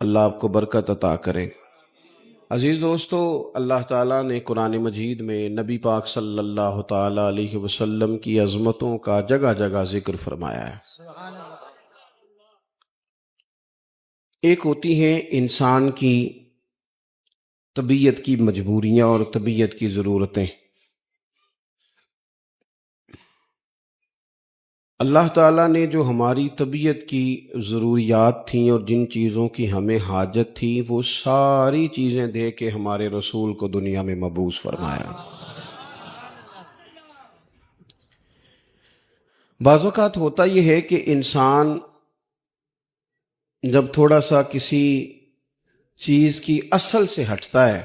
اللہ آپ کو برکت عطا کرے۔ عزیز دوستو، اللہ تعالیٰ نے قرآن مجید میں نبی پاک صلی اللہ تعالیٰ علیہ وسلم کی عظمتوں کا جگہ جگہ ذکر فرمایا ہے۔ ایک ہوتی ہیں انسان کی طبیعت کی مجبوریاں اور طبیعت کی ضرورتیں۔ اللہ تعالیٰ نے جو ہماری طبیعت کی ضروریات تھیں اور جن چیزوں کی ہمیں حاجت تھی وہ ساری چیزیں دے کے ہمارے رسول کو دنیا میں مبعوث فرمایا۔ بعض اوقات ہوتا یہ ہے کہ انسان جب تھوڑا سا کسی چیز کی اصل سے ہٹتا ہے،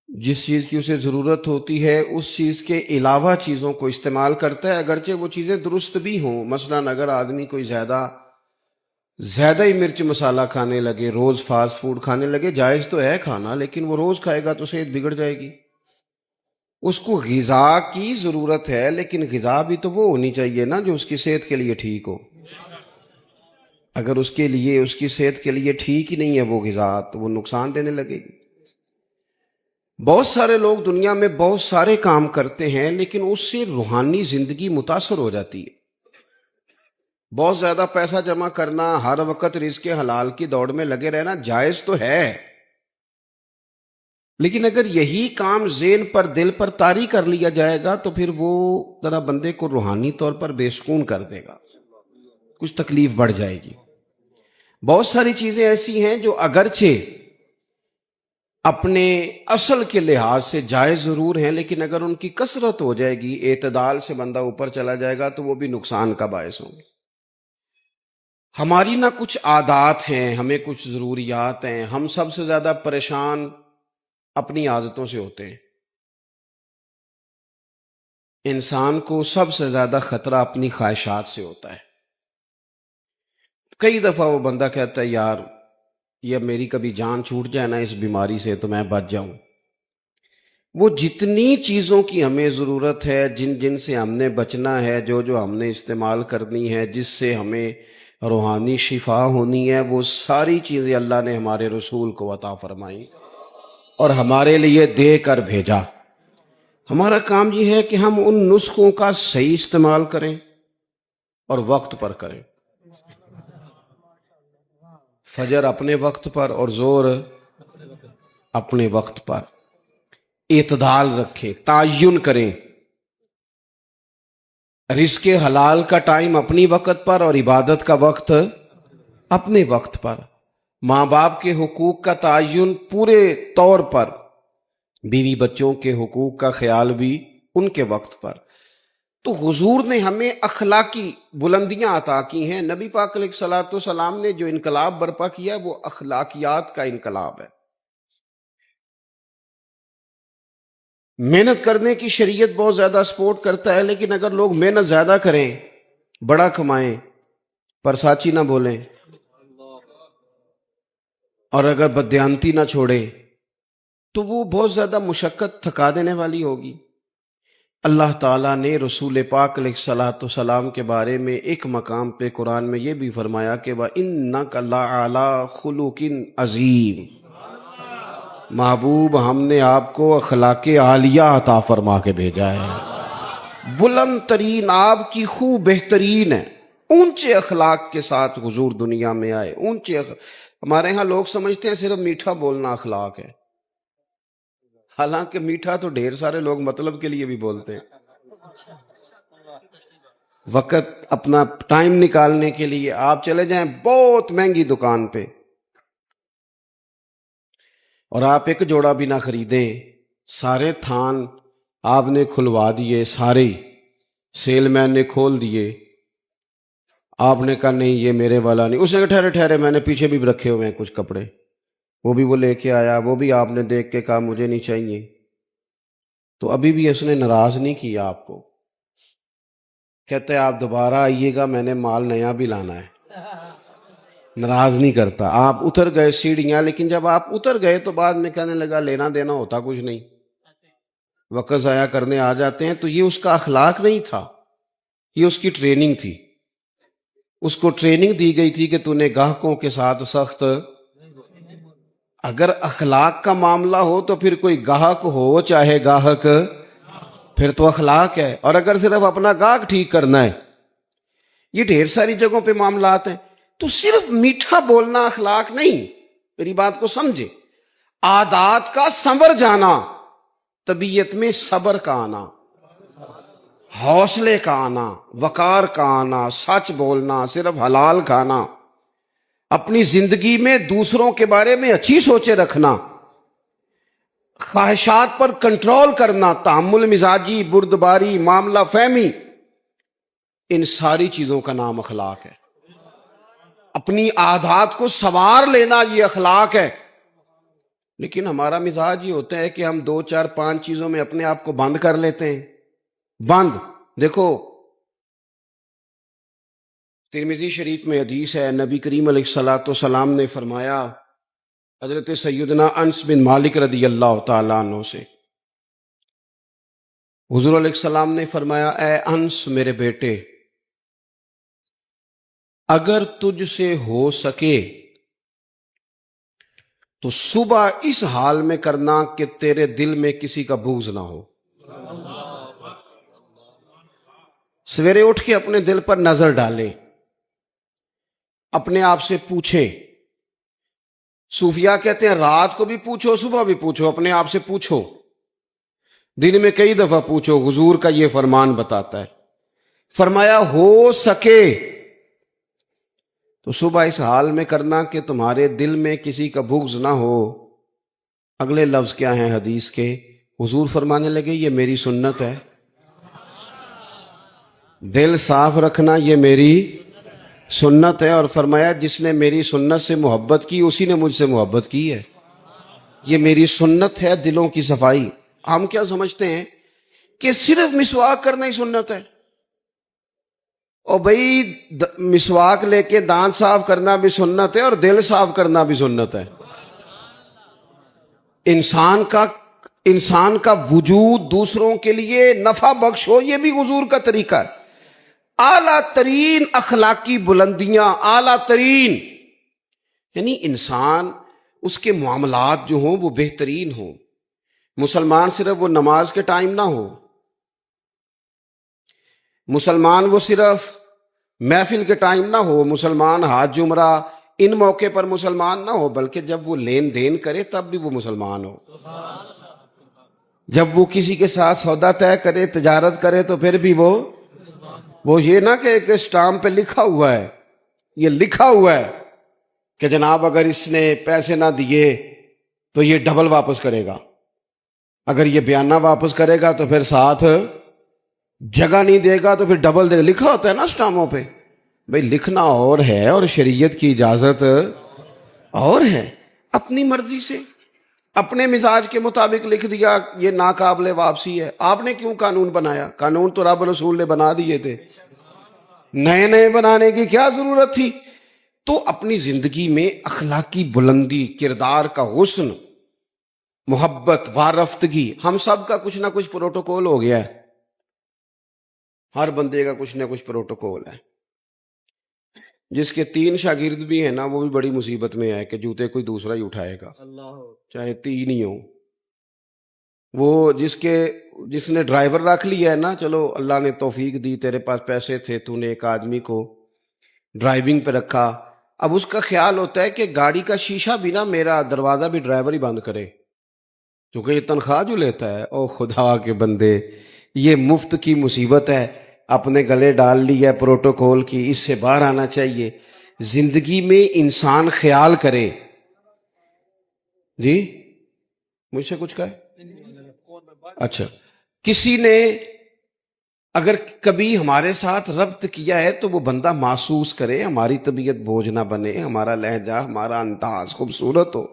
جس چیز کی اسے ضرورت ہوتی ہے اس چیز کے علاوہ چیزوں کو استعمال کرتا ہے، اگرچہ وہ چیزیں درست بھی ہوں۔ مثلاً اگر آدمی کوئی زیادہ ہی مرچ مسالہ کھانے لگے، روز فاسٹ فوڈ کھانے لگے، جائز تو ہے کھانا، لیکن وہ روز کھائے گا تو صحت بگڑ جائے گی۔ اس کو غذا کی ضرورت ہے، لیکن غذا بھی تو وہ ہونی چاہیے نا جو اس کی صحت کے لیے ٹھیک ہو۔ اگر اس کی صحت کے لیے ٹھیک ہی نہیں ہے وہ غذا، تو وہ نقصان دینے لگے گی۔ بہت سارے لوگ دنیا میں بہت سارے کام کرتے ہیں، لیکن اس سے روحانی زندگی متاثر ہو جاتی ہے۔ بہت زیادہ پیسہ جمع کرنا، ہر وقت رزق حلال کی دوڑ میں لگے رہنا جائز تو ہے، لیکن اگر یہی کام ذہن پر دل پر طاری کر لیا جائے گا تو پھر وہ ذرا بندے کو روحانی طور پر بے سکون کر دے گا، کچھ تکلیف بڑھ جائے گی۔ بہت ساری چیزیں ایسی ہیں جو اگرچہ اپنے اصل کے لحاظ سے جائز ضرور ہیں، لیکن اگر ان کی کثرت ہو جائے گی، اعتدال سے بندہ اوپر چلا جائے گا تو وہ بھی نقصان کا باعث ہوں گے۔ ہماری نہ کچھ عادات ہیں، ہمیں کچھ ضروریات ہیں۔ ہم سب سے زیادہ پریشان اپنی عادتوں سے ہوتے ہیں۔ انسان کو سب سے زیادہ خطرہ اپنی خواہشات سے ہوتا ہے۔ کئی دفعہ وہ بندہ کہتا ہے یار یہ میری کبھی جان چھوٹ جائے نا اس بیماری سے تو میں بچ جاؤں۔ وہ جتنی چیزوں کی ہمیں ضرورت ہے، جن سے ہم نے بچنا ہے، جو ہم نے استعمال کرنی ہے، جس سے ہمیں روحانی شفا ہونی ہے، وہ ساری چیزیں اللہ نے ہمارے رسول کو عطا فرمائی اور ہمارے لیے دے کر بھیجا۔ ہمارا کام یہ ہے کہ ہم ان نسخوں کا صحیح استعمال کریں اور وقت پر کریں۔ فجر اپنے وقت پر اور ظہر اپنے وقت پر، اعتدال رکھیں، تعین کریں۔ رزق حلال کا ٹائم اپنی وقت پر اور عبادت کا وقت اپنے وقت پر۔ ماں باپ کے حقوق کا تعین پورے طور پر، بیوی بچوں کے حقوق کا خیال بھی ان کے وقت پر۔ تو حضور نے ہمیں اخلاقی بلندیاں عطا کی ہیں۔ نبی پاک علیہ الصلوۃ والسلام نے جو انقلاب برپا کیا وہ اخلاقیات کا انقلاب ہے۔ محنت کرنے کی شریعت بہت زیادہ سپورٹ کرتا ہے، لیکن اگر لوگ محنت زیادہ کریں، بڑا کمائیں، پر ساچی نہ بولیں، اور اگر بددیانتی نہ چھوڑیں تو وہ بہت زیادہ مشقت تھکا دینے والی ہوگی۔ اللہ تعالیٰ نے رسول پاک علیہ الصلوۃ والسلام کے بارے میں ایک مقام پہ قرآن میں یہ بھی فرمایا کہ وَإِنَّكَ لَعَلَىٰ خُلُقٍ عَظِيمٍ، محبوب ہم نے آپ کو اخلاق عالیہ عطا فرما کے بھیجا ہے۔ بلند ترین آپ کی خوب بہترین ہے، اونچے اخلاق کے ساتھ حضور دنیا میں آئے۔ ہمارے ہاں لوگ سمجھتے ہیں صرف میٹھا بولنا اخلاق ہے، حالانکہ میٹھا تو ڈھیر سارے لوگ مطلب کے لیے بھی بولتے ہیں۔ وقت اپنا ٹائم نکالنے کے لیے آپ چلے جائیں بہت مہنگی دکان پہ اور آپ ایک جوڑا بھی نہ خریدیں، سارے تھان آپ نے کھلوا دیے، سارے سیل مین نے کھول دیے، آپ نے کہا نہیں یہ میرے والا نہیں، اس نے کہا ٹھہرے میں نے پیچھے بھی رکھے ہوئے ہیں کچھ کپڑے، وہ بھی وہ لے کے آیا، وہ بھی آپ نے دیکھ کے کہا مجھے نہیں چاہیے، تو ابھی بھی اس نے ناراض نہیں کیا آپ کو، کہتے ہیں آپ دوبارہ آئیے گا، میں نے مال نیا بھی لانا ہے، ناراض نہیں کرتا۔ آپ اتر گئے سیڑھیاں، لیکن جب آپ اتر گئے تو بعد میں کہنے لگا لینا دینا ہوتا کچھ نہیں، وقت ضائع کرنے آ جاتے ہیں۔ تو یہ اس کا اخلاق نہیں تھا، یہ اس کی ٹریننگ تھی۔ اس کو ٹریننگ دی گئی تھی کہ تو نے گاہکوں کے ساتھ سخت. اگر اخلاق کا معاملہ ہو تو پھر کوئی گاہک ہو چاہے گاہک، پھر تو اخلاق ہے. اور اگر صرف اپنا گاہک ٹھیک کرنا ہے، یہ ڈھیر ساری جگہوں پہ معاملات ہیں. تو صرف میٹھا بولنا اخلاق نہیں، میری بات کو سمجھے. عادات کا سنور جانا، طبیعت میں صبر کا آنا، حوصلے کا آنا، وقار کا آنا، سچ بولنا، صرف حلال کھانا، اپنی زندگی میں دوسروں کے بارے میں اچھی سوچیں رکھنا، خواہشات پر کنٹرول کرنا، تحمل مزاجی، بردباری، معاملہ فہمی، ان ساری چیزوں کا نام اخلاق ہے. اپنی عادات کو سنوار لینا یہ اخلاق ہے. لیکن ہمارا مزاج یہ ہوتا ہے کہ ہم 2 4 5 چیزوں میں اپنے آپ کو بند کر لیتے ہیں. بند. دیکھو ترمذی شریف میں حدیث ہے، نبی کریم علیہ الصلوۃ والسلام نے فرمایا حضرت سیدنا انس بن مالک رضی اللہ تعالیٰ عنہ سے، حضور علیہ السلام نے فرمایا اے انس میرے بیٹے، اگر تجھ سے ہو سکے تو صبح اس حال میں کرنا کہ تیرے دل میں کسی کا بغض نہ ہو. سویرے اٹھ کے اپنے دل پر نظر ڈالیں، اپنے آپ سے پوچھیں. صوفیاء کہتے ہیں رات کو بھی پوچھو، صبح بھی پوچھو، اپنے آپ سے پوچھو، دن میں کئی دفعہ پوچھو. حضور کا یہ فرمان بتاتا ہے، فرمایا ہو سکے تو صبح اس حال میں کرنا کہ تمہارے دل میں کسی کا بغض نہ ہو. اگلے لفظ کیا ہیں حدیث کے؟ حضور فرمانے لگے یہ میری سنت ہے. دل صاف رکھنا یہ میری سنت ہے. اور فرمایا جس نے میری سنت سے محبت کی اسی نے مجھ سے محبت کی ہے. یہ میری سنت ہے دلوں کی صفائی. ہم کیا سمجھتے ہیں کہ صرف مسواک کرنا ہی سنت ہے. اور بھائی مسواک لے کے دانت صاف کرنا بھی سنت ہے اور دل صاف کرنا بھی سنت ہے. انسان کا وجود دوسروں کے لیے نفع بخش ہو، یہ بھی حضور کا طریقہ ہے. اعلیٰ ترین اخلاقی بلندیاں، اعلیٰ ترین، یعنی انسان اس کے معاملات جو ہوں وہ بہترین ہوں. مسلمان صرف وہ نماز کے ٹائم نہ ہو، مسلمان وہ صرف محفل کے ٹائم نہ ہو، مسلمان حج عمرہ ان موقع پر مسلمان نہ ہو، بلکہ جب وہ لین دین کرے تب بھی وہ مسلمان ہو. جب وہ کسی کے ساتھ سودا طے کرے، تجارت کرے، تو پھر بھی وہ یہ نہ کہ ایک اسٹامپ پہ لکھا ہوا ہے، یہ لکھا ہوا ہے کہ جناب اگر اس نے پیسے نہ دیے تو یہ ڈبل واپس کرے گا، اگر یہ بیانہ واپس کرے گا تو پھر ساتھ جگہ نہیں دے گا تو پھر ڈبل دے گا. لکھا ہوتا ہے نا اسٹامپوں پہ. بھئی لکھنا اور ہے اور شریعت کی اجازت اور ہے. اپنی مرضی سے اپنے مزاج کے مطابق لکھ دیا یہ ناقابل واپسی ہے. آپ نے کیوں قانون بنایا؟ قانون تو رب رسول نے بنا دیے تھے، نئے بنانے کی کیا ضرورت تھی؟ تو اپنی زندگی میں اخلاقی بلندی، کردار کا حسن، محبت، وارفتگی، ہم سب کا کچھ نہ کچھ پروٹوکول ہو گیا ہے. ہر بندے کا کچھ نہ کچھ پروٹوکول ہے. جس کے 3 شاگرد بھی ہیں نا وہ بھی بڑی مصیبت میں ہے کہ جوتے کوئی دوسرا ہی اٹھائے گا، چاہے 3 ہی ہوں. وہ جس نے ڈرائیور رکھ لیا ہے نا، چلو اللہ نے توفیق دی، تیرے پاس پیسے تھے، تو نے ایک آدمی کو ڈرائیونگ پہ رکھا. اب اس کا خیال ہوتا ہے کہ گاڑی کا شیشہ بھی نا میرا، دروازہ بھی ڈرائیور ہی بند کرے، کیونکہ یہ تنخواہ جو لیتا ہے. او خدا کے بندے، یہ مفت کی مصیبت ہے، اپنے گلے ڈال لی ہے پروٹوکول کی، اس سے باہر آنا چاہیے. زندگی میں انسان خیال کرے. جی مجھ سے کچھ کہے؟ اچھا، کسی نے اگر کبھی ہمارے ساتھ ربط کیا ہے تو وہ بندہ محسوس کرے، ہماری طبیعت بوجھ نہ بنے، ہمارا لہجہ، ہمارا انداز خوبصورت ہو.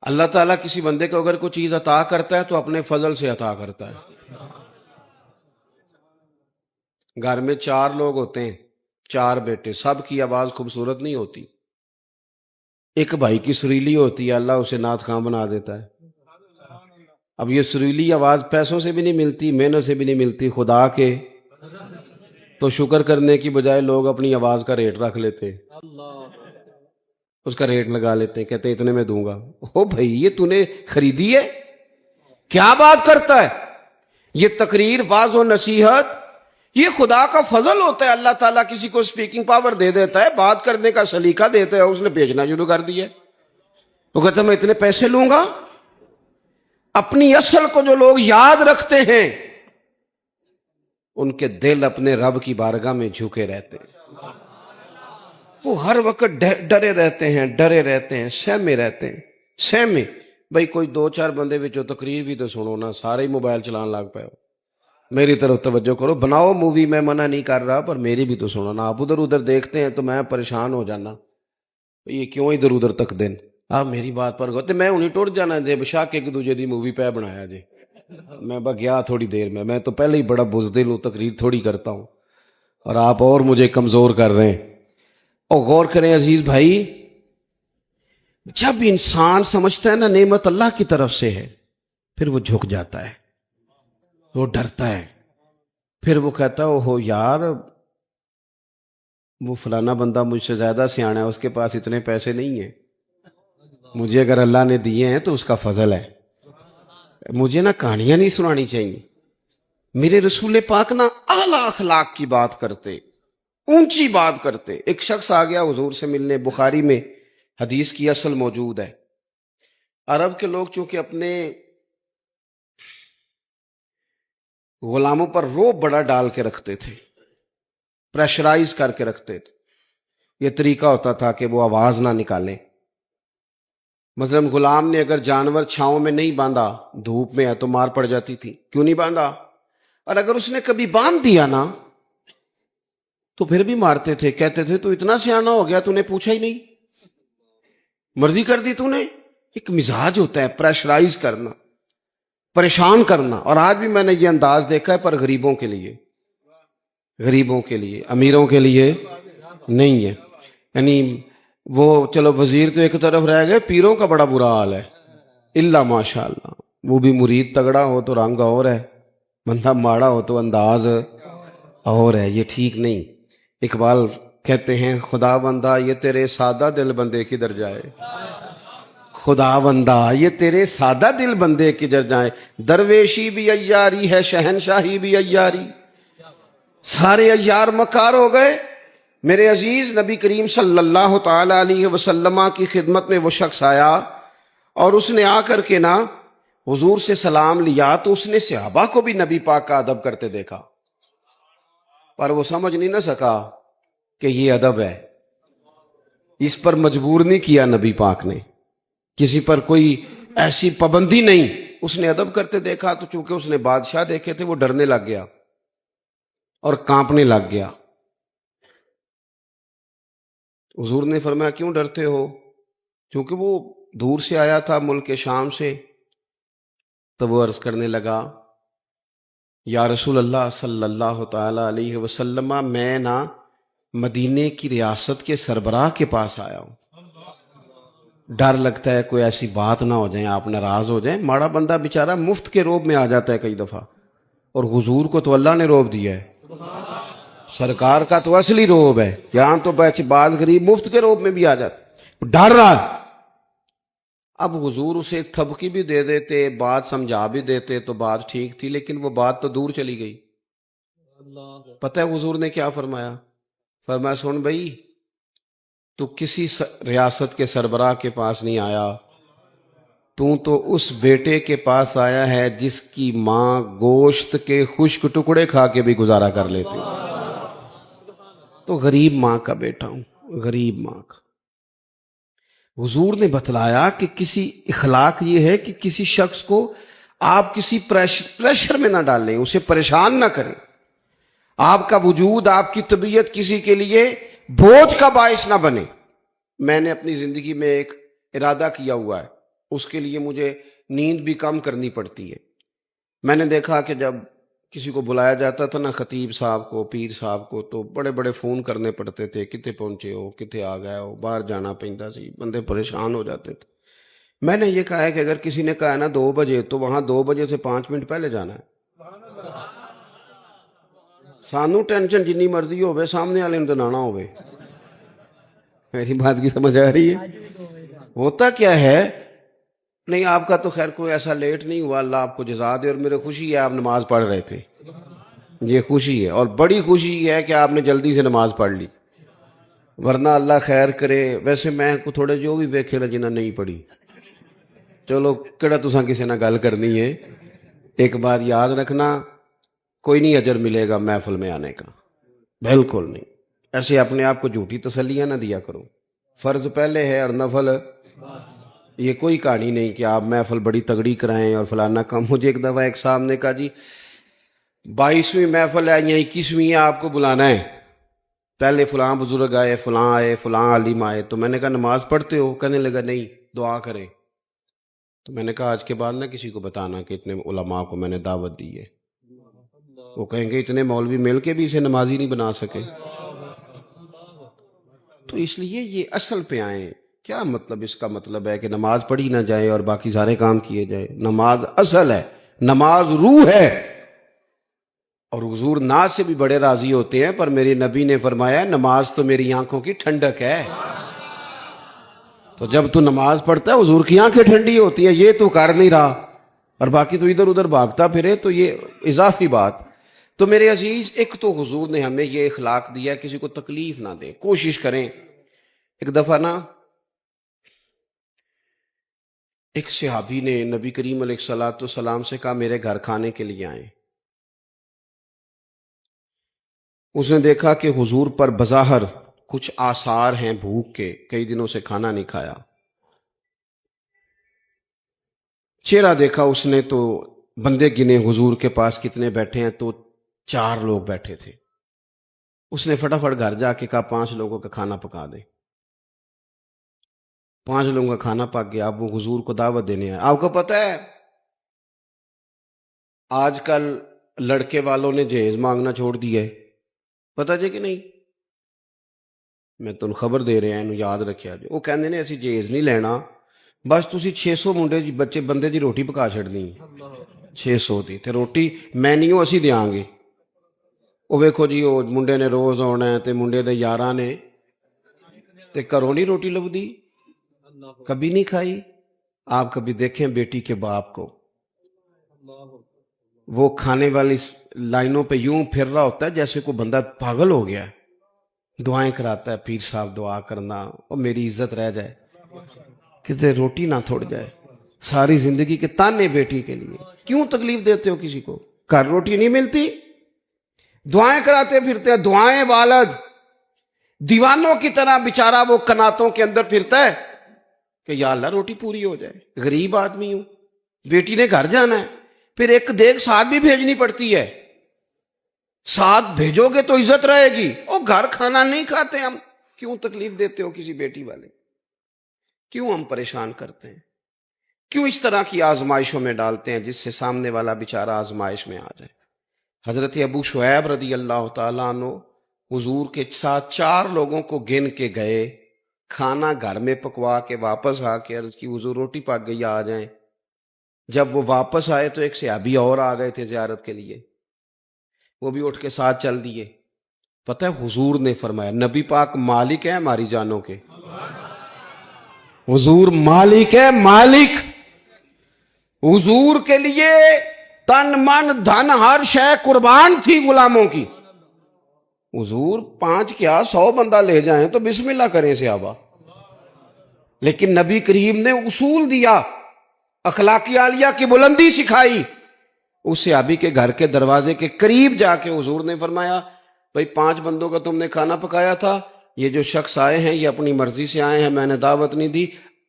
اللہ تعالیٰ کسی بندے کو اگر کوئی چیز عطا کرتا ہے تو اپنے فضل سے عطا کرتا ہے. گھر میں 4 لوگ ہوتے ہیں، 4 بیٹے، سب کی آواز خوبصورت نہیں ہوتی. ایک بھائی کی سریلی ہوتی ہے، اللہ اسے نعت خواں بنا دیتا ہے. اب یہ سریلی آواز پیسوں سے بھی نہیں ملتی، محنت سے بھی نہیں ملتی، خدا کے تو شکر کرنے کی بجائے لوگ اپنی آواز کا ریٹ رکھ لیتے ہیں، اس کا ریٹ لگا لیتے ہیں، کہتے ہیں اتنے میں دوں گا۔ او بھائی یہ تو نے خریدی ہے؟ کیا بات کرتا ہے؟ یہ تقریر، واعظ و نصیحت یہ خدا کا فضل ہوتا ہے۔ اللہ تعالیٰ کسی کو سپیکنگ پاور دے دیتا ہے، بات کرنے کا سلیقہ دیتا ہے، اس نے بیچنا شروع کر دیا۔ وہ کہتا ہے میں اتنے پیسے لوں گا۔ اپنی اصل کو جو لوگ یاد رکھتے ہیں ان کے دل اپنے رب کی بارگاہ میں جھکے رہتے ہیں، وہ ہر وقت ڈرے رہتے ہیں، سہمے رہتے ہیں، سہمے۔ بھائی کوئی دو چار بندے وچوں تقریر بھی تو سنو نا، سارے ہی موبائل چلان لگ پے ہو۔ میری طرف توجہ کرو، بناؤ مووی، میں منع نہیں کر رہا، پر میری بھی تو سنو نا۔ آپ ادھر ادھر دیکھتے ہیں تو میں پریشان ہو جانا، یہ کیوں ادھر ادھر تک دین؟ آپ میری بات پر گو تے میں انہیں ٹوٹ جانا جے بشاک ایک دوجے دی مووی پہ بنایا جے۔ میں گیا تھوڑی دیر میں تو پہلے ہی بڑا بزدل ہوں، تقریر تھوڑی کرتا ہوں، اور آپ اور مجھے کمزور کر رہے ہیں۔ اور غور کریں عزیز بھائی، جب انسان سمجھتا ہے نا نعمت اللہ کی طرف سے ہے، پھر وہ جھک جاتا ہے، وہ ڈرتا ہے، پھر وہ کہتا ہے اوہو یار وہ فلانا بندہ مجھ سے زیادہ سیانا ہے، اس کے پاس اتنے پیسے نہیں ہیں، مجھے اگر اللہ نے دیے ہیں تو اس کا فضل ہے۔ مجھے نا کہانیاں نہیں سنانی چاہیے۔ میرے رسول پاک نا اعلیٰ اخلاق کی بات کرتے، اونچی بات کرتے۔ ایک شخص آ گیا حضور سے ملنے، بخاری میں حدیث کی اصل موجود ہے۔ عرب کے لوگ چونکہ اپنے غلاموں پر روب بڑا ڈال کے رکھتے تھے، پریشرائز کر کے رکھتے تھے۔ یہ طریقہ ہوتا تھا کہ وہ آواز نہ نکالیں۔ مثلا غلام نے اگر جانور چھاؤں میں نہیں باندھا، دھوپ میں ہے تو مار پڑ جاتی تھی، کیوں نہیں باندھا؟ اور اگر اس نے کبھی باندھ دیا نا تو پھر بھی مارتے تھے، کہتے تھے تو اتنا سیانا ہو گیا تو نے پوچھا ہی نہیں، مرضی کر دی تو نے۔ ایک مزاج ہوتا ہے پریشرائز کرنا، پریشان کرنا۔ اور آج بھی میں نے یہ انداز دیکھا ہے، پر غریبوں کے لیے، غریبوں کے لیے، امیروں کے لیے نہیں ہے۔ یعنی وہ چلو وزیر تو ایک طرف رہ گئے، پیروں کا بڑا برا حال ہے، اللہ ماشاء اللہ۔ وہ بھی مرید تگڑا ہو تو رنگ اور ہے، بندہ ماڑا ہو تو انداز اور ہے، یہ ٹھیک نہیں۔ اقبال کہتے ہیں خدا بندہ یہ تیرے سادہ دل بندے کدھر جائے، خدا بندہ یہ تیرے سادہ دل بندے کدھر جائے۔ درویشی بھی عیاری ہے، شہنشاہی بھی عیاری، سارے عیار مکار ہو گئے۔ میرے عزیز نبی کریم صلی اللہ تعالی علیہ وسلم کی خدمت میں وہ شخص آیا، اور اس نے آ کر کے نا حضور سے سلام لیا، تو اس نے صحابہ کو بھی نبی پاک کا ادب کرتے دیکھا، پر وہ سمجھ نہیں نہ سکا کہ یہ ادب ہے۔ اس پر مجبور نہیں کیا نبی پاک نے، کسی پر کوئی ایسی پابندی نہیں، اس نے ادب کرتے دیکھا۔ تو چونکہ اس نے بادشاہ دیکھے تھے، وہ ڈرنے لگ گیا اور کانپنے لگ گیا۔ حضور نے فرمایا کیوں ڈرتے ہو؟ کیونکہ وہ دور سے آیا تھا، ملک شام سے۔ تو وہ عرض کرنے لگا یا رسول اللہ صلی اللہ تعالی علیہ وسلم، میں نا مدینے کی ریاست کے سربراہ کے پاس آیا ہوں، ڈر لگتا ہے کوئی ایسی بات نہ ہو جائیں، آپ ناراض ہو جائیں۔ ماڑا بندہ بیچارہ مفت کے روب میں آ جاتا ہے کئی دفعہ، اور حضور کو تو اللہ نے روب دیا ہے، سرکار کا تو اصلی روب ہے۔ یہاں تو بعض غریب مفت کے روب میں بھی آ جاتا، ڈر رہا ہے۔ اب حضور اسے ایک تھپکی بھی دے دیتے، بات سمجھا بھی دیتے تو بات ٹھیک تھی، لیکن وہ بات تو دور چلی گئی۔ پتہ ہے حضور نے کیا فرمایا؟ فرمایا سن بھائی، تو کسی ریاست کے سربراہ کے پاس نہیں آیا، تو اس بیٹے کے پاس آیا ہے جس کی ماں گوشت کے خشک ٹکڑے کھا کے بھی گزارا کر لیتی، تو غریب ماں کا بیٹا ہوں، غریب ماں کا۔ حضور نے بتلایا کہ کسی اخلاق یہ ہے کہ کسی شخص کو آپ کسی پریشر میں نہ ڈالیں، اسے پریشان نہ کریں، آپ کا وجود، آپ کی طبیعت کسی کے لیے بوجھ کا باعث نہ بنے۔ میں نے اپنی زندگی میں ایک ارادہ کیا ہوا ہے، اس کے لیے مجھے نیند بھی کم کرنی پڑتی ہے۔ میں نے دیکھا کہ جب کسی کو بلایا جاتا تھا نا، خطیب صاحب کو، پیر صاحب کو، تو بڑے بڑے فون کرنے پڑتے تھے، کتے پہنچے ہو، کتے آ گئے ہو، باہر جانا پہنتا سی، بندے پریشان ہو جاتے تھے۔ میں نے یہ کہا ہے کہ اگر کسی نے کہا ہے نا 2 بجے، تو وہاں 2 بجے سے 5 منٹ پہلے جانا ہے۔ سانو ٹینشن جنی مرضی ہوئے سامنے والے دنانا ہوئے. میری بات کی سمجھ آ رہی ہے؟ ہوتا کیا ہے؟ نہیں آپ کا تو خیر کوئی ایسا لیٹ نہیں ہوا، اللہ آپ کو جزا دے، اور میرے خوشی ہے آپ نماز پڑھ رہے تھے، یہ خوشی ہے، اور بڑی خوشی ہے کہ آپ نے جلدی سے نماز پڑھ لی، ورنہ اللہ خیر کرے. ویسے میں کو تھوڑے جو بھی ویکھے نا جنہیں نہیں پڑھی، چلو کہڑا تساں کسی نہ گل کرنی ہے. ایک بات یاد رکھنا، کوئی نہیں اجر ملے گا محفل میں آنے کا، بالکل نہیں. ایسے اپنے آپ کو جھوٹی تسلیاں نہ دیا کرو. فرض پہلے ہے اور نفل، یہ کوئی کہانی نہیں کہ آپ محفل بڑی تگڑی کرائیں اور فلانا کام. مجھے ایک دفعہ ایک صاحب نے کہا جی 22ویں محفل ہے یا 21ویں ہے، آپ کو بلانا ہے، پہلے فلاں بزرگ آئے، فلاں عالم آئے. تو میں نے کہا نماز پڑھتے ہو؟ کہنے لگا نہیں، دعا کریں. تو میں نے کہا آج کے بعد نہ کسی کو بتانا کہ اتنے علماء کو میں نے دعوت دی ہے، وہ کہیں گے اتنے مولوی مل کے بھی اسے نمازی نہیں بنا سکے. تو اس لیے یہ اصل پہ آئیں. کیا مطلب؟ اس کا مطلب ہے کہ نماز پڑھی نہ جائے اور باقی سارے کام کیے جائے. نماز اصل ہے، نماز روح ہے. اور حضور ناز سے بھی بڑے راضی ہوتے ہیں، پر میرے نبی نے فرمایا نماز تو میری آنکھوں کی ٹھنڈک ہے. تو جب تو نماز پڑھتا ہے حضور کی آنکھیں ٹھنڈی ہوتی ہیں. یہ تو کر نہیں رہا اور باقی تو ادھر ادھر بھاگتا پھرے، تو یہ اضافی بات. تو میرے عزیز، ایک تو حضور نے ہمیں یہ اخلاق دیا کسی کو تکلیف نہ دیں، کوشش کریں. ایک دفعہ نا ایک صحابی نے نبی کریم علیہ الصلوۃ والسلام سے کہا میرے گھر کھانے کے لیے آئیں. اس نے دیکھا کہ حضور پر بظاہر کچھ آثار ہیں بھوک کے، کئی دنوں سے کھانا نہیں کھایا. چہرہ دیکھا اس نے تو بندے گنے حضور کے پاس کتنے بیٹھے ہیں، تو 4 لوگ بیٹھے تھے. اس نے فٹافٹ گھر جا کے کہا 5 لوگوں کا کھانا پکا دیں. 5 لوگوں کا کھانا پک گیا. اب وہ حضور کو دعوت دینے آئے. آپ کو پتہ ہے آج کل لڑکے والوں نے جہیز مانگنا چھوڑ دیا ہے، پتہ جی کہ نہیں؟ میں تمہیں خبر دے رہا ہوں، یاد رکھیا جی. وہ کہندے نے اسی جہیز نہیں لینا، بس تسی 600 منڈے جی بچے بندے دی روٹی پکا چھڑنی، 600 دی تے روٹی مینیو اسی دیاں گے. وہ ویکھو جی وہ منڈے نے روز آنا ہے تے منڈے دے یاراں نے تے گھروں نہیں روٹی لبدی، کبھی نہیں کھائی. آپ کبھی دیکھیں بیٹی کے باپ کو، وہ کھانے والی لائنوں پہ یوں پھر رہا ہوتا ہے جیسے کوئی بندہ پاگل ہو گیا ہے. دعائیں کراتا ہے، پیر صاحب دعا کرنا اور میری عزت رہ جائے، کتے روٹی نہ تھوڑ جائے. ساری زندگی کے تانے بیٹی کے لیے. کیوں تکلیف دیتے ہو کسی کو؟ گھر روٹی نہیں ملتی، دعائیں کراتے پھرتے ہیں. دعائیں والد دیوانوں کی طرح بیچارہ وہ کناتوں کے اندر پھرتا ہے کہ یا اللہ روٹی پوری ہو جائے. غریب آدمی ہوں، بیٹی نے گھر جانا ہے، پھر ایک دیکھ ساتھ بھی بھیجنی پڑتی ہے. ساتھ بھیجو گے تو عزت رہے گی. او گھر کھانا نہیں کھاتے ہم. کیوں تکلیف دیتے ہو کسی بیٹی والے؟ کیوں ہم پریشان کرتے ہیں؟ کیوں اس طرح کی آزمائشوں میں ڈالتے ہیں جس سے سامنے والا بیچارہ آزمائش میں آ جائے؟ حضرت ابو شعیب رضی اللہ تعالیٰ عنہ حضور کے ساتھ 4 لوگوں کو گن کے گئے، کھانا گھر میں پکوا کے واپس آ کے عرض کی حضور روٹی پک گئی آ جائیں. جب وہ واپس آئے تو ایک صحابی اور آ گئے تھے زیارت کے لیے، وہ بھی اٹھ کے ساتھ چل دیے. پتہ ہے حضور نے فرمایا، نبی پاک مالک ہے ہماری جانوں کے، حضور مالک ہے، مالک. حضور کے لیے تن من دھن ہر شے قربان تھی غلاموں کی. حضور 5 کیا 100 بندہ لے جائیں تو بسم اللہ کریں صحابہ. لیکن نبی کریم نے اصول دیا، اخلاقی عالیہ کی بلندی سکھائی. اس صحابی کے گھر کے دروازے کے قریب جا کے حضور نے فرمایا بھئی 5 بندوں کا تم نے کھانا پکایا تھا، یہ جو شخص آئے ہیں یہ اپنی مرضی سے آئے ہیں، میں نے دعوت نہیں دی،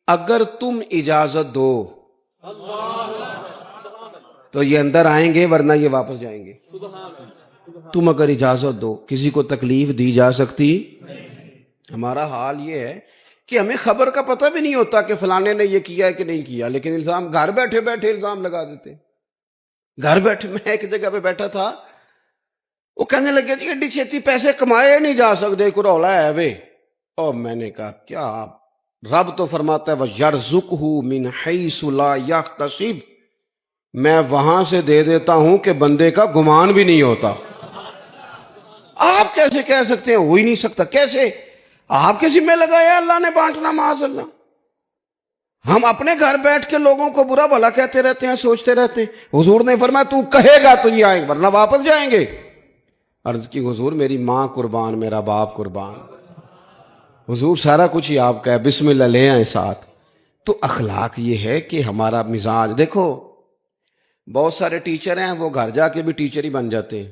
اگر تم اجازت دو تو یہ اندر آئیں گے ورنہ یہ واپس جائیں گے. تم اگر اجازت دو. کسی کو تکلیف دی جا سکتی؟ ہمارا حال یہ ہے کہ ہمیں خبر کا پتہ بھی نہیں ہوتا کہ فلانے نے یہ کیا ہے کہ نہیں کیا، لیکن الزام گھر بیٹھے بیٹھے الزام لگا دیتے. گھر بیٹھے میں ایک جگہ پہ بیٹھا تھا، وہ کہنے لگے جی ایڈی چھیتی پیسے کمائے نہیں جا سکتے، کوئی رولا ہے وے. اور میں نے کہا کیا؟ رب تو فرماتا ہے وَيَرْزُقْهُ مِنْ حَيْثُ لَا يَحْتَسِبُ، میں وہاں سے دے دیتا ہوں کہ بندے کا گمان بھی نہیں ہوتا. آپ کیسے کہہ سکتے ہیں؟ ہو ہی نہیں سکتا. کیسے؟ آپ کے ذمہ لگایا اللہ نے بانٹنا، معاذ اللہ. ہم اپنے گھر بیٹھ کے لوگوں کو برا بھلا کہتے رہتے ہیں، سوچتے رہتے ہیں. حضور نے فرمایا تو کہے گا تو یہ آئیں گے ورنہ واپس جائیں گے. عرض کی حضور میری ماں قربان، میرا باپ قربان. حضور سارا کچھ ہی آپ کا ہے، بسم اللہ لے آئیں ساتھ. تو اخلاق یہ ہے کہ ہمارا مزاج دیکھو. بہت سارے ٹیچر ہیں وہ گھر جا کے بھی ٹیچر ہی بن جاتے ہیں.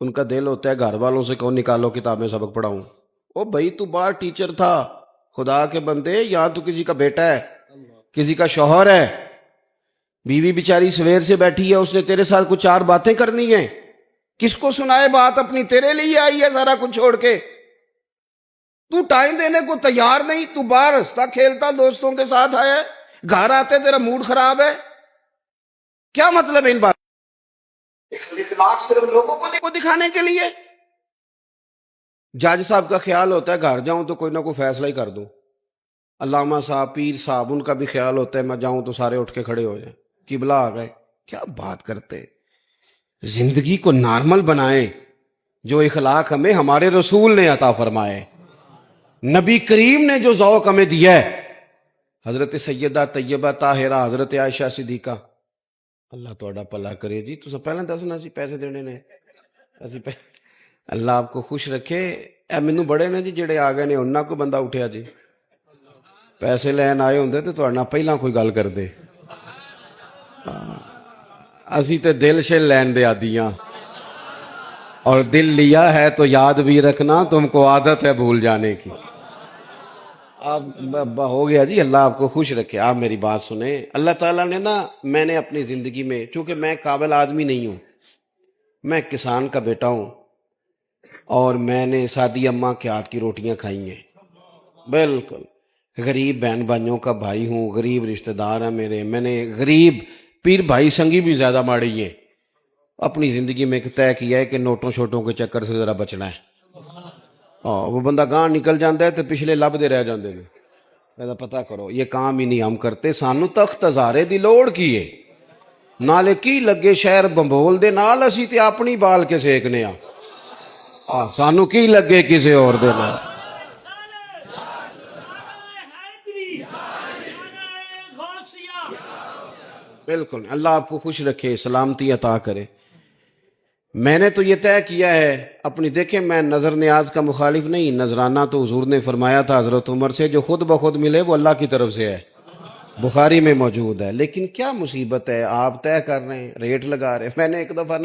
ان کا دل ہوتا ہے گھر والوں سے کون نکالو کتابیں سبق پڑھاؤں. او بھائی تو باہر ٹیچر تھا، خدا کے بندے. یہاں تو کسی کا بیٹا ہے، کسی کا شوہر ہے، بیوی بیچاری سویر سے بیٹھی ہے، اس نے تیرے ساتھ کچھ 4 باتیں کرنی ہیں. کس کو سنائے بات اپنی؟ تیرے لیے آئی ہے سارا کچھ چھوڑ کے. تو ٹائم دینے کو تیار نہیں. تو باہر ہنستا کھیلتا دوستوں کے ساتھ آیا ہے، گھر آتے تیرا موڈ خراب ہے. کیا مطلب ہے ان بات؟ اخلاق صرف لوگوں کو دکھانے کے لیے. جج صاحب کا خیال ہوتا ہے گھر جاؤں تو کوئی نہ کوئی فیصلہ ہی کر دوں. علامہ صاحب، پیر صاحب، ان کا بھی خیال ہوتا ہے میں جاؤں تو سارے اٹھ کے کھڑے ہو جائیں، قبلہ آ گئے. کیا بات کرتے؟ زندگی کو نارمل بنائیں. جو اخلاق ہمیں ہمارے رسول نے عطا فرمائے، نبی کریم نے جو ذوق ہمیں دیا ہے، حضرت سیدہ طیبہ طاہرہ، حضرت عائشہ صدیقہ، اللہ تھوڑا بھلا کرے جی. تو پہلے دسنا سی پیسے دینے نے اللہ آپ کو خوش رکھے. اے مینوں بڑے نے جی جڑے آ گئے نے انہاں کو بندہ اٹھیا جی. پیسے لین آئے ہوندے تے تہاڈے نال پہلاں کوئی گل کردے. اسی تے دل شل لین دے عادیاں، اور دل لیا ہے تو یاد بھی رکھنا، تم کو عادت ہے بھول جانے کی. آپ ہو گیا جی. اللہ آپ کو خوش رکھے. آپ میری بات سنیں. اللہ تعالیٰ نے میں نے اپنی زندگی میں، چونکہ میں قابل آدمی نہیں ہوں، میں کسان کا بیٹا ہوں، اور میں نے سادی اماں کے ہاتھ کی روٹیاں کھائی ہیں. بالکل غریب بہن بھائیوں کا بھائی ہوں، غریب رشتہ دار ہیں میرے. میں نے غریب پیر بھائی سنگی بھی زیادہ ماڑی ہیں. اپنی زندگی میں ایک طے کیا ہے کہ نوٹوں شوٹوں کے چکر سے ذرا بچنا ہے. وہ بندہ گاں نکل جاتا ہے تو پچھلے لب دے رہ جاندے نے. پتہ کرو یہ کام ہی نہیں ہم کرتے. سانو تخت ہزارے دی لوڑ کی ہے، نالے کی لگے شہر بمبول دے نال، اسی تے اپنی بال کے سیکنے سانو کی لگے کسے اور دے نال. بالکل. اللہ آپ کو خوش رکھے، سلامتی عطا کرے. میں نے تو یہ طے کیا ہے اپنی، دیکھیں میں نظر نیاز کا مخالف نہیں. نذرانہ تو حضور نے فرمایا تھا حضرت عمر سے، جو خود بخود ملے وہ اللہ کی طرف سے ہے، بخاری میں موجود ہے. لیکن کیا مصیبت ہے، آپ طے کر رہے ہیں، ریٹ لگا رہے ہیں. میں نے ایک دفعہ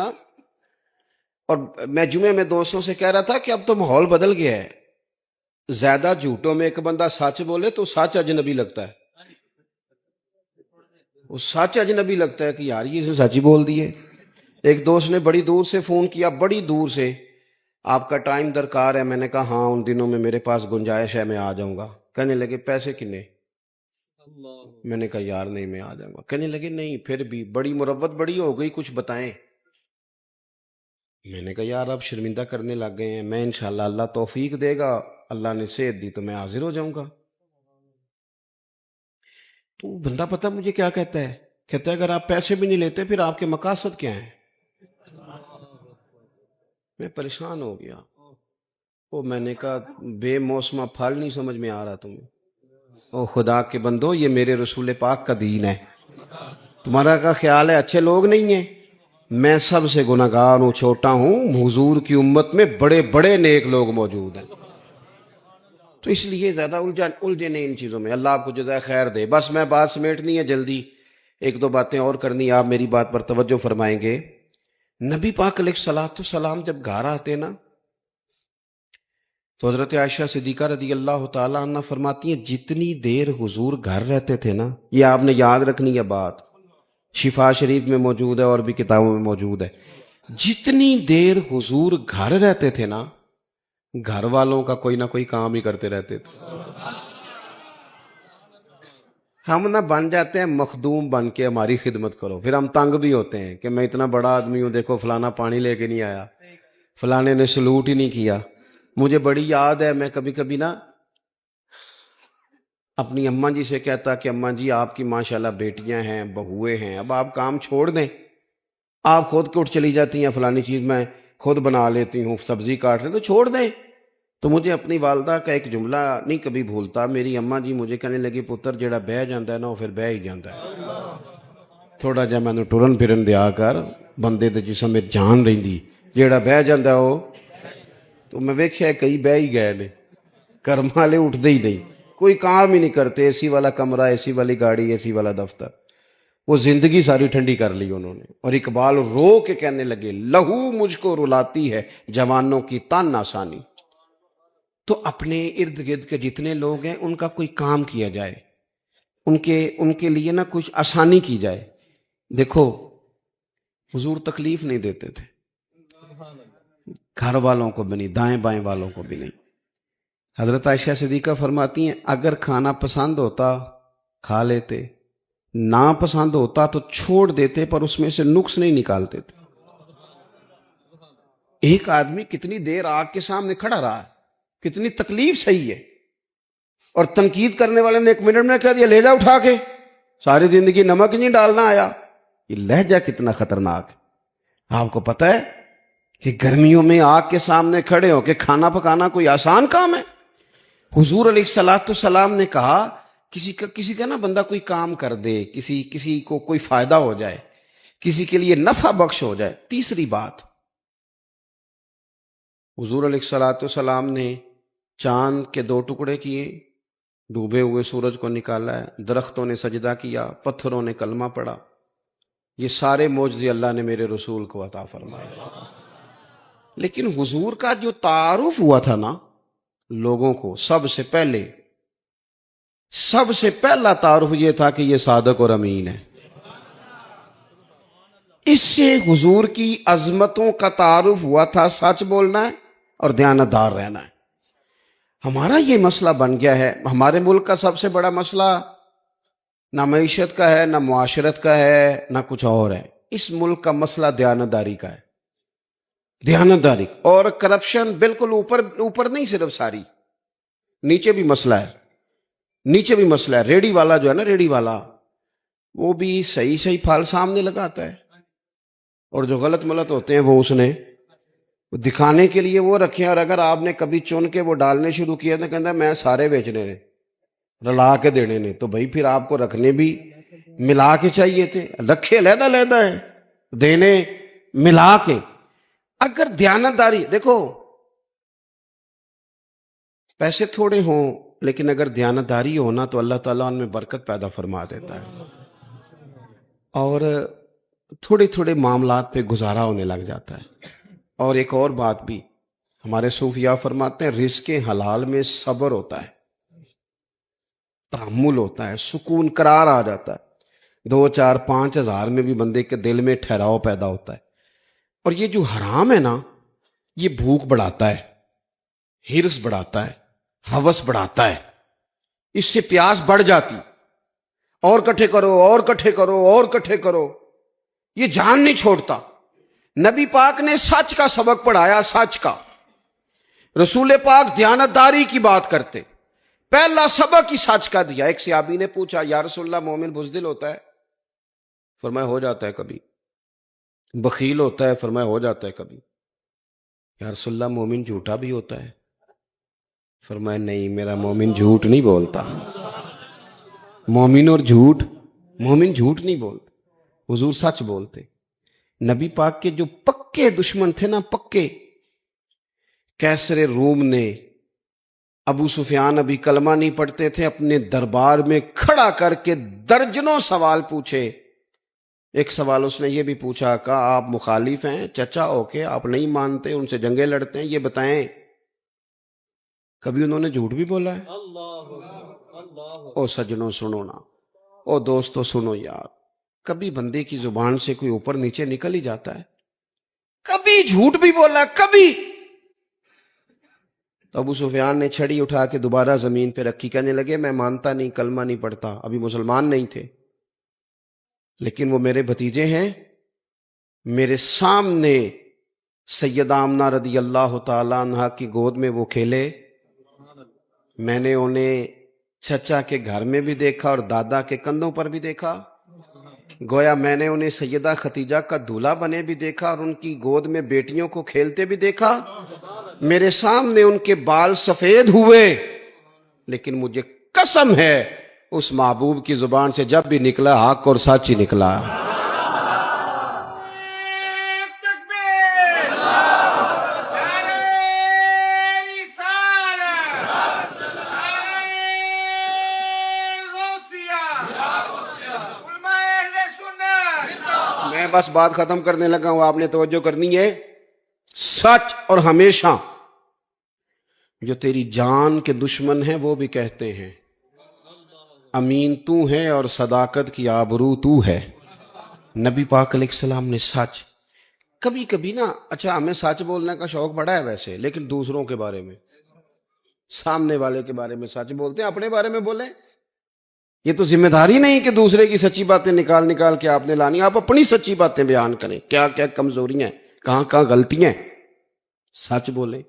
اور میں جمعے میں دوستوں سے کہہ رہا تھا کہ اب تو ماحول بدل گیا ہے. زیادہ جھوٹوں میں ایک بندہ سچ بولے تو سچ اجنبی لگتا ہے. وہ سچ اجنبی لگتا ہے کہ یار یہ سچ ہی بول دیے. ایک دوست نے بڑی دور سے فون کیا، بڑی دور سے، آپ کا ٹائم درکار ہے. میں نے کہا ہاں ان دنوں میں میرے پاس گنجائش ہے، میں آ جاؤں گا. کہنے لگے پیسے کنے؟ میں نے کہا یار نہیں میں آ جاؤں گا. کہنے لگے نہیں پھر بھی بڑی مروت بڑی ہو گئی، کچھ بتائیں. میں نے کہا یار آپ شرمندہ کرنے لگ گئے ہیں، میں انشاءاللہ اللہ توفیق دے گا، اللہ نے صحت دی تو میں حاضر ہو جاؤں گا. تو بندہ پتہ مجھے کیا کہتا ہے؟ کہتا ہے اگر آپ پیسے بھی نہیں لیتے پھر آپ کے مقاصد کیا ہیں؟ میں پریشان ہو گیا. میں نے کہا بے موسمہ پھل نہیں سمجھ میں آ رہا تمہیں. خدا کے بندو یہ میرے رسول پاک کا دین ہے. تمہارا کا خیال ہے اچھے لوگ نہیں ہیں؟ میں سب سے گناہگار ہوں، چھوٹا ہوں. حضور کی امت میں بڑے بڑے نیک لوگ موجود ہیں. تو اس لیے زیادہ الجھے نہیں ان چیزوں میں. اللہ آپ کو جزائے خیر دے. بس میں بات سمیٹنی ہے جلدی، ایک دو باتیں اور کرنی. آپ میری بات پر توجہ فرمائیں گے. نبی پاک علیہ الصلوۃ والسلام جب گھر آتے تو حضرت عائشہ صدیقہ رضی اللہ تعالیٰ عنہ فرماتی ہیں جتنی دیر حضور گھر رہتے تھے یہ آپ نے یاد رکھنی ہے بات، شفا شریف میں موجود ہے اور بھی کتابوں میں موجود ہے. جتنی دیر حضور گھر رہتے تھے گھر والوں کا کوئی نہ کوئی کام ہی کرتے رہتے تھے. ہم بن جاتے ہیں مخدوم بن کے ہماری خدمت کرو، پھر ہم تنگ بھی ہوتے ہیں کہ میں اتنا بڑا آدمی ہوں، دیکھو فلانا پانی لے کے نہیں آیا، فلانے نے سلوٹ ہی نہیں کیا. مجھے بڑی یاد ہے میں کبھی کبھی اپنی اماں جی سے کہتا کہ اماں جی آپ کی ماشاءاللہ بیٹیاں ہیں، بہویں ہیں، اب آپ کام چھوڑ دیں، آپ خود کے اٹھ چلی جاتی ہیں فلانی چیز میں خود بنا لیتی ہوں، سبزی کاٹ لیں تو چھوڑ دیں۔ تو مجھے اپنی والدہ کا ایک جملہ نہیں کبھی بھولتا، میری اماں جی مجھے کہنے لگی پتر جڑا بہ جاندہ ہے نا وہ پھر بہ ہی جاندہ ہے، تھوڑا جا میں نے ٹرن پھرن دیا کر، بندے دے جسم میں جان رہندی، جڑا بہ جاندہ ہے وہ تو میں ویکھیا کئی بہ ہی گئے نے، کرم والے اٹھتے ہی نہیں، کوئی کام ہی نہیں کرتے، اے سی والا کمرہ، اے سی والی گاڑی، اے سی والا دفتر، وہ زندگی ساری ٹھنڈی کر لی انہوں نے۔ اور اقبال رو کے کہنے لگے لہو مجھ کو رلاتی ہے جوانوں کی تان آسانی۔ تو اپنے ارد گرد کے جتنے لوگ ہیں ان کا کوئی کام کیا جائے، ان کے لیے نا کچھ آسانی کی جائے۔ دیکھو حضور تکلیف نہیں دیتے تھے، گھر والوں کو بھی نہیں، دائیں بائیں والوں کو بھی نہیں۔ حضرت عائشہ صدیقہ فرماتی ہیں اگر کھانا پسند ہوتا کھا لیتے، نا پسند ہوتا تو چھوڑ دیتے، پر اس میں سے نقص نہیں نکالتے تھے۔ ایک آدمی کتنی دیر آگ کے سامنے کھڑا رہا ہے، کتنی تکلیف صحیح ہے، اور تنقید کرنے والے نے 1 منٹ میں کہہ دیا لے جا اٹھا کے، ساری زندگی نمک نہیں ڈالنا آیا۔ یہ لہجہ کتنا خطرناک ہے۔ آپ کو پتہ ہے کہ گرمیوں میں آگ کے سامنے کھڑے ہو کے کھانا پکانا کوئی آسان کام ہے؟ حضور علیہ السلام نے کہا کسی کا نا بندہ کوئی کام کر دے، کسی کو کوئی فائدہ ہو جائے، کسی کے لیے نفع بخش ہو جائے۔ تیسری بات، حضور علیہ السلام نے چاند کے 2 ٹکڑے کیے، ڈوبے ہوئے سورج کو نکالا ہے، درختوں نے سجدہ کیا، پتھروں نے کلمہ پڑھا۔ یہ سارے معجزے اللہ نے میرے رسول کو عطا فرمائے۔ لیکن حضور کا جو تعارف ہوا تھا نا لوگوں کو، سب سے پہلا تعارف یہ تھا کہ یہ صادق اور امین ہے۔ اس سے حضور کی عظمتوں کا تعارف ہوا تھا، سچ بولنا ہے اور دیانتدار رہنا ہے۔ ہمارا یہ مسئلہ بن گیا ہے، ہمارے ملک کا سب سے بڑا مسئلہ نہ معیشت کا ہے، نہ معاشرت کا ہے، نہ کچھ اور ہے۔ اس ملک کا مسئلہ دیانتداری کا ہے، دیانتداری اور کرپشن بالکل اوپر نہیں، صرف ساری نیچے بھی مسئلہ ہے۔ ریڑی والا جو ہے نا، ریڑی والا وہ بھی صحیح پھل سامنے لگاتا ہے، اور جو غلط ملت ہوتے ہیں وہ اس نے دکھانے کے لیے وہ رکھے، اور اگر آپ نے کبھی چن کے وہ ڈالنے شروع کیا تو کہتا ہے میں سارے بیچنے نے، رلا کے دینے نے، تو بھائی پھر آپ کو رکھنے بھی ملا کے چاہیے تھے، رکھے علیحدہ ہے، دینے ملا کے۔ اگر دیانتداری، دیکھو پیسے تھوڑے ہوں لیکن اگر دیانتداری ہونا تو اللہ تعالیٰ ان میں برکت پیدا فرما دیتا ہے، اور تھوڑے معاملات پہ گزارا ہونے لگ جاتا ہے۔ اور ایک اور بات بھی ہمارے صوفیاء فرماتے ہیں رزق حلال میں صبر ہوتا ہے، تحمل ہوتا ہے، سکون قرار آ جاتا ہے، 2 4 5 ہزار میں بھی بندے کے دل میں ٹھہراؤ پیدا ہوتا ہے۔ اور یہ جو حرام ہے نا، یہ بھوک بڑھاتا ہے، ہرس بڑھاتا ہے، ہوس بڑھاتا ہے، اس سے پیاس بڑھ جاتی، اور کٹھے کرو، یہ جان نہیں چھوڑتا۔ نبی پاک نے سچ کا سبق پڑھایا، سچ کا۔ رسول پاک دیانتداری کی بات کرتے، پہلا سبق ہی سچ کا دیا۔ ایک صحابی نے پوچھا یا رسول اللہ مومن بزدل ہوتا ہے؟ فرمایا ہو جاتا ہے کبھی۔ بخیل ہوتا ہے؟ فرمایا ہو جاتا ہے کبھی۔ یا رسول اللہ مومن جھوٹا بھی ہوتا ہے؟ فرمایا نہیں، میرا مومن جھوٹ نہیں بولتا۔ مومن جھوٹ نہیں بولتے، حضور سچ بولتے۔ نبی پاک کے جو پکے دشمن تھے نا، پکے، کیسر روم نے ابو سفیان ابھی کلمہ نہیں پڑھتے تھے، اپنے دربار میں کھڑا کر کے درجنوں سوال پوچھے۔ ایک سوال اس نے یہ بھی پوچھا کہ آپ مخالف ہیں چچا ہو کے، آپ نہیں مانتے، ان سے جنگیں لڑتے ہیں، یہ بتائیں کبھی انہوں نے جھوٹ بھی بولا ہے؟ او سجنوں سنو نا، او دوستو سنو یار، کبھی بندے کی زبان سے کوئی اوپر نیچے نکل ہی جاتا ہے، کبھی جھوٹ بھی بولا، کبھی۔ تو ابو سفیان نے چھڑی اٹھا کے دوبارہ زمین پہ رکھی، کہنے لگے میں مانتا نہیں، کلمہ نہیں پڑھتا، ابھی مسلمان نہیں تھے، لیکن وہ میرے بھتیجے ہیں، میرے سامنے سیدہ آمنہ رضی اللہ تعالیٰ عنہ کی گود میں وہ کھیلے، میں نے انہیں چچا کے گھر میں بھی دیکھا اور دادا کے کندھوں پر بھی دیکھا، گویا میں نے انہیں سیدہ خدیجہ کا دولہا بنے بھی دیکھا اور ان کی گود میں بیٹیوں کو کھیلتے بھی دیکھا. میرے سامنے ان کے بال سفید ہوئے، لیکن مجھے قسم ہے اس محبوب کی زبان سے جب بھی نکلا حق اور سچ ہی نکلا. میں بس بات ختم کرنے لگا ہوں، آپ نے توجہ کرنی ہے. سچ اور ہمیشہ جو تیری جان کے دشمن ہیں وہ بھی کہتے ہیں امین تو ہے اور صداقت کی آبرو تو ہے. نبی پاک علیہ السلام نے سچ کبھی کبھی نا، اچھا ہمیں سچ بولنے کا شوق بڑا ہے ویسے، لیکن دوسروں کے بارے میں، سامنے والے کے بارے میں سچ بولتے ہیں، اپنے بارے میں بولیں. یہ تو ذمہ داری نہیں کہ دوسرے کی سچی باتیں نکال نکال کے آپ نے لانی، آپ اپنی سچی باتیں بیان کریں، کیا کیا کمزوریاں ہیں، کہاں کہاں غلطیاں ہیں. سچ بولیں،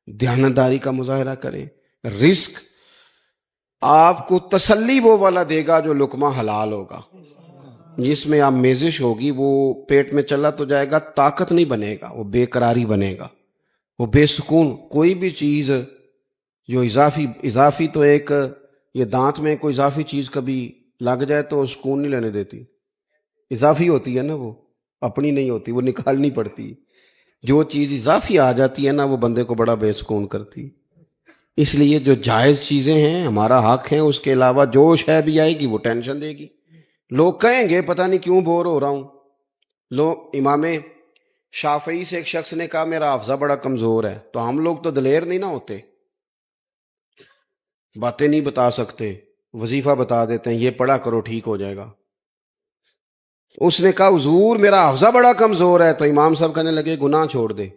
دیانتداری کا مظاہرہ کریں. رزق آپ کو تسلی وہ والا دے گا جو لقمہ حلال ہوگا، جس میں آپ میزش ہوگی وہ پیٹ میں چلا تو جائے گا، طاقت نہیں بنے گا، وہ بے قراری بنے گا، وہ بے سکون. کوئی بھی چیز جو اضافی تو ایک یہ دانت میں کوئی اضافی چیز کبھی لگ جائے تو سکون نہیں لینے دیتی، اضافی ہوتی ہے نا، وہ اپنی نہیں ہوتی، وہ نکالنی پڑتی. جو چیز اضافی آ جاتی ہے نا وہ بندے کو بڑا بے سکون کرتی. اس لیے جو جائز چیزیں ہیں ہمارا حق ہیں، اس کے علاوہ جو شے بھی آئے گی وہ ٹینشن دے گی. لوگ کہیں گے پتہ نہیں کیوں بور ہو رہا ہوں. لوگ امام شافعی سے ایک شخص نے کہا میرا حافظہ بڑا کمزور ہے، تو ہم لوگ تو دلیر نہیں نا ہوتے، باتیں نہیں بتا سکتے، وظیفہ بتا دیتے ہیں یہ پڑھا کرو ٹھیک ہو جائے گا. اس نے کہا حضور میرا حافظہ بڑا کمزور ہے، تو امام صاحب کہنے لگے گناہ چھوڑ دے،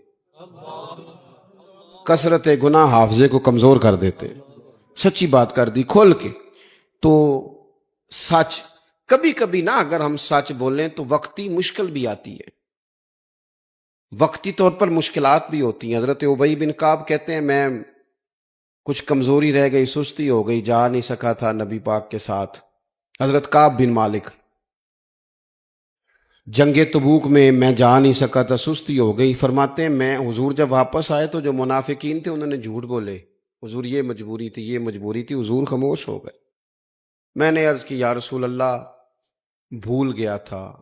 کثرت گناہ حافظے کو کمزور کر دیتے. سچی بات کر دی کھول کے. تو سچ کبھی کبھی نا اگر ہم سچ بولیں تو وقتی مشکل بھی آتی ہے، وقتی طور پر مشکلات بھی ہوتی ہیں. حضرت ابی بن کعب کہتے ہیں میں کچھ کمزوری رہ گئی، سستی ہو گئی، جا نہیں سکا تھا نبی پاک کے ساتھ. حضرت کعب بن مالک جنگ تبوک میں جا نہیں سکا تھا، سستی ہو گئی. فرماتے ہیں میں حضور جب واپس آئے تو جو منافقین تھے انہوں نے جھوٹ بولے، حضور یہ مجبوری تھی یہ مجبوری تھی. حضور خاموش ہو گئے. میں نے عرض کی یا رسول اللہ بھول گیا تھا،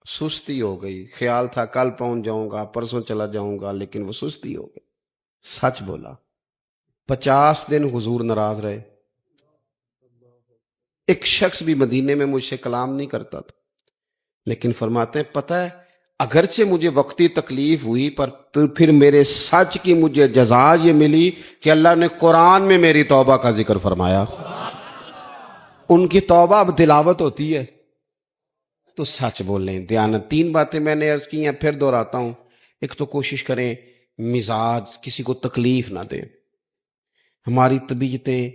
سستی ہو گئی، خیال تھا کل پہنچ جاؤں گا پرسوں چلا جاؤں گا، لیکن وہ سستی ہو گئی. سچ بولا. 50 دن حضور ناراض رہے. ایک شخص بھی مدینے میں مجھ سے کلام نہیں کرتا تھا، لیکن فرماتے ہیں پتہ ہے اگرچہ مجھے وقتی تکلیف ہوئی پر پھر میرے سچ کی مجھے جزا یہ ملی کہ اللہ نے قرآن میں میری توبہ کا ذکر فرمایا. ان کی توبہ اب تلاوت ہوتی ہے. تو سچ بولیں، دیانت. 3 باتیں میں نے عرض کی ہیں، پھر دہراتا ہوں. ایک تو کوشش کریں مزاج کسی کو تکلیف نہ دیں. ہماری طبیعتیں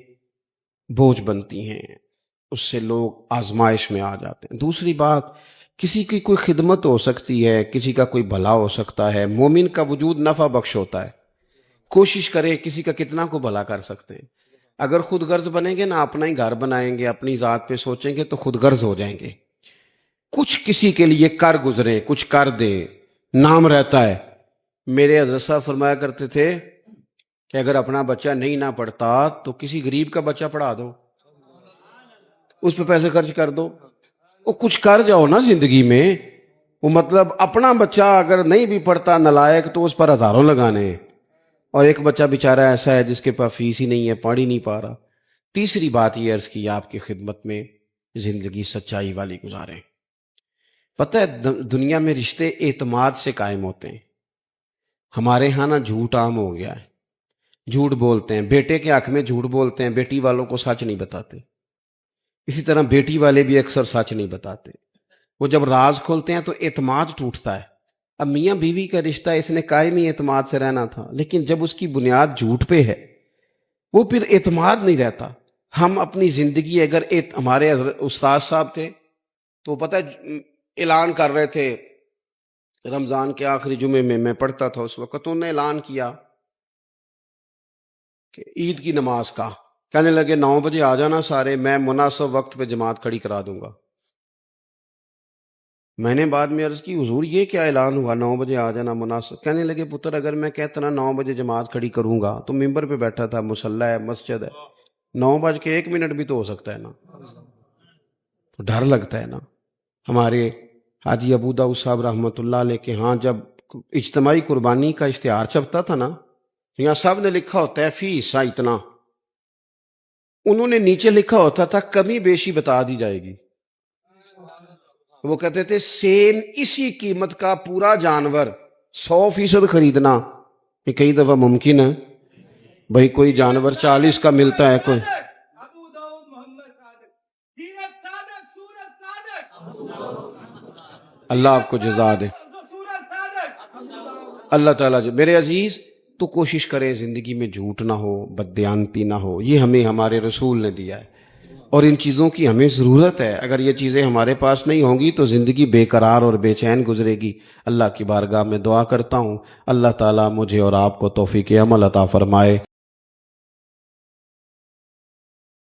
بوجھ بنتی ہیں، اس سے لوگ آزمائش میں آ جاتے ہیں. دوسری بات کسی کی کوئی خدمت ہو سکتی ہے، کسی کا کوئی بھلا ہو سکتا ہے. مومن کا وجود نفع بخش ہوتا ہے. کوشش کریں کسی کا کتنا کو بھلا کر سکتے ہیں. اگر خود غرض بنیں گے نا، اپنا ہی گھر بنائیں گے، اپنی ذات پہ سوچیں گے تو خود غرض ہو جائیں گے. کچھ کسی کے لیے کر گزرے، کچھ کر دے، نام رہتا ہے. میرے حضرت صاحب فرمایا کرتے تھے کہ اگر اپنا بچہ نہیں نہ پڑھتا تو کسی غریب کا بچہ پڑھا دو، اس پہ پیسے خرچ کر دو. وہ کچھ کر جاؤ نا زندگی میں. وہ مطلب اپنا بچہ اگر نہیں بھی پڑھتا نالائق تو اس پر ہزاروں لگانے ہیں، اور ایک بچہ بیچارہ ایسا ہے جس کے پاس فیس ہی نہیں ہے، پڑھ ہی نہیں پا رہا. تیسری بات یہ عرض کی آپ کی خدمت میں، زندگی سچائی والی گزاریں. پتہ ہے دنیا میں رشتے اعتماد سے قائم ہوتے ہیں. ہمارے ہاں نا جھوٹ عام ہو گیا ہے. جھوٹ بولتے ہیں، بیٹے کے حق میں جھوٹ بولتے ہیں، بیٹی والوں کو سچ نہیں بتاتے. اسی طرح بیٹی والے بھی اکثر سچ نہیں بتاتے. وہ جب راز کھولتے ہیں تو اعتماد ٹوٹتا ہے. اب میاں بیوی کا رشتہ اس نے قائم ہی اعتماد سے رہنا تھا، لیکن جب اس کی بنیاد جھوٹ پہ ہے وہ پھر اعتماد نہیں رہتا. ہم اپنی زندگی اگر ہمارے استاد صاحب تھے تو پتہ اعلان کر رہے تھے رمضان کے آخری جمعے میں پڑھتا تھا اس وقت، انہوں نے اعلان کیا کہ عید کی نماز کا، کہنے لگے 9 بجے آ جانا سارے، میں مناسب وقت پہ جماعت کھڑی کرا دوں گا. میں نے بعد میں عرض کی حضور یہ کیا اعلان ہوا 9 بجے آ جانا مناسب؟ کہنے لگے پتر اگر میں کہتا نا 9 بجے جماعت کھڑی کروں گا تو ممبر پہ بیٹھا تھا، مصلی ہے، مسجد ہے، 9:01 بھی تو ہو سکتا ہے نا، تو ڈر لگتا ہے نا۔ ہمارے حاجی ابو داؤد صاحب رحمۃ اللہ علیہ کے ہاں جب اجتماعی قربانی کا اشتہار چھپتا تھا نا، یہاں سب نے لکھا ہوتا ہے فی حصہ اتنا، انہوں نے نیچے لکھا ہوتا تھا کمی بیشی بتا دی جائے گی۔ وہ کہتے تھے سیم اسی قیمت کا پورا جانور 100% خریدنا، یہ کئی دفعہ ممکن ہے بھائی، کوئی جانور 40 کا ملتا ہے، کوئی اللہ آپ کو جزا دے، اللہ تعالیٰ میرے عزیز تو کوشش کرے زندگی میں جھوٹ نہ ہو، بددیانتی نہ ہو، یہ ہمیں ہمارے رسول نے دیا ہے، اور ان چیزوں کی ہمیں ضرورت ہے۔ اگر یہ چیزیں ہمارے پاس نہیں ہوں گی تو زندگی بے قرار اور بے چین گزرے گی۔ اللہ کی بارگاہ میں دعا کرتا ہوں اللہ تعالیٰ مجھے اور آپ کو توفیق عمل عطا فرمائے۔